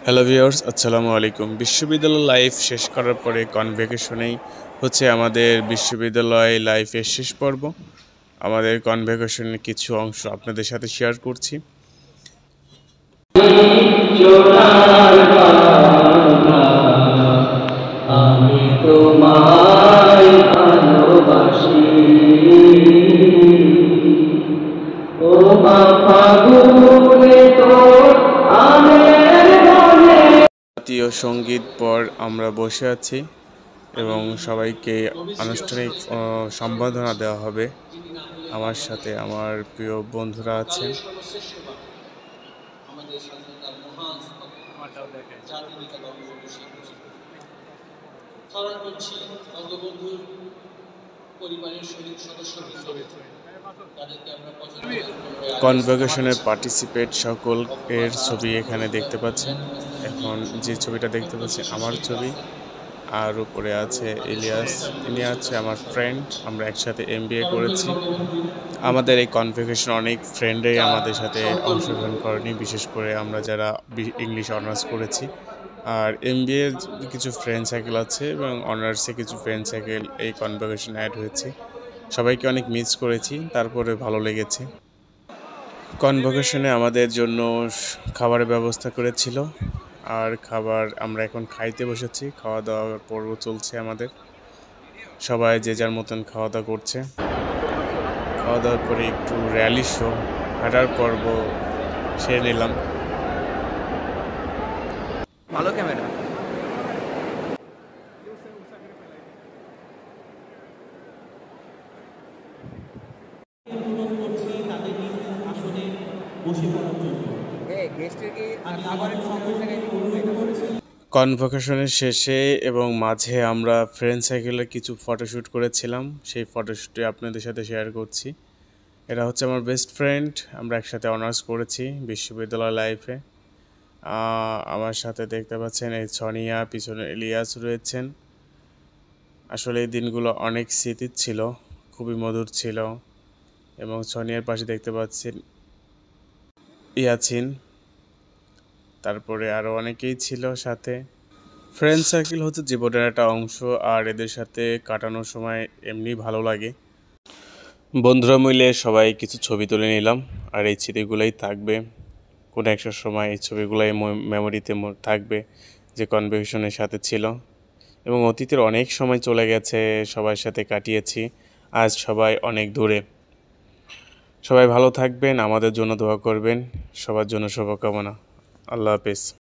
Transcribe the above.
Hello viewers, আসসালামু আলাইকুম। বিশ্ববিদ্যালয় লাইফ শেষ করার পরে কনভোকেশনেই হচ্ছে আমাদের বিশ্ববিদ্যালয় লাইফের শেষ পর্ব। আমাদের কনভোকেশনের কিছু অংশ আপনাদের সাথে শেয়ার করছি। আমি তোমায় ভালোবাসি ও মা ফাগুনে তোর আমের বনে। জাতীয় সঙ্গীত পর আমরা বসে আছি এবং সবাইকে আনুষ্ঠানিক সম্বর্ধনা দেওয়া হবে। আমার সাথে আমার প্রিয় বন্ধুরা আছেন। কনভোকেশনের পার্টিসিপেট সকল এর ছবি এখানে দেখতে পাচ্ছেন। এখন যে ছবিটা দেখতে পাচ্ছেন আমার ছবি, আর উপরে আছে ইলিয়াস, তিনি আছে আমার ফ্রেন্ড। আমরা একসাথে MBA করেছি। আমাদের এই কনভোকেশন অনেক ফ্রেন্ডই আমাদের সাথে অংশগ্রহণ করেনি, বিশেষ করে আমরা যারা ইংলিশ অনার্স করেছি। আর MBA কিছু ফ্রেন্ড সার্কেল আছে এবং অনার্সে কিছু ফ্রেন্ড সার্কেল এই কনভোকেশনে অ্যাড হয়েছে। সবাইকে অনেক মিস করেছি, তারপরে ভালো লেগেছে। কনভোকেশনে আমাদের জন্য খাবারের ব্যবস্থা করেছিল, আর খাবার আমরা এখন খাইতে বসেছি। খাওয়া দাওয়ার পর্ব চলছে আমাদের। সবাই যে যার মতন খাওয়া দাওয়া করছে। খাওয়া দাওয়ার পরে একটু র্যালি শো হাঁটার পর্ব সেরে নিলাম। ভালো ক্যামেরা। কনভোকেশনের শেষে এবং মাঝে আমরা ফ্রেন্ড সার্কেলের কিছু ফটোশ্যুট করেছিলাম। সেই ফটোশ্যুটে আপনাদের সাথে শেয়ার করছি। এরা হচ্ছে আমার বেস্ট ফ্রেন্ড। আমরা একসাথে অনার্স করেছি বিশ্ববিদ্যালয় লাইফে। আমার সাথে দেখতে পাচ্ছেন এই সোনিয়া, পিছনে ইলিয়াস রয়েছেন। আসলে এই দিনগুলো অনেক স্মৃতির ছিল, খুবই মধুর ছিল। এবং সোনিয়ার পাশে দেখতে পাচ্ছেন ইয়াছিন, তারপরে আরও অনেকেই ছিল সাথে। ফ্রেন্ড সার্কেল হচ্ছে জীবনের একটা অংশ, আর এদের সাথে কাটানোর সময় এমনি ভালো লাগে। বন্ধুরা মিলে সবাই কিছু ছবি তুলে নিলাম, আর এই স্মৃতিগুলোই থাকবে। কোনো একটা সময় এই ছবিগুলোই মেমোরিতে থাকবে যে কনভোকেশনের সাথে ছিল। এবং অতীতের অনেক সময় চলে গেছে, সবার সাথে কাটিয়েছি। আজ সবাই অনেক দূরে। সবাই ভালো থাকবেন, আমাদের জন্য দোয়া করবেন। সবার জন্য শুভকামনা। আল্লাহ হাফেজ।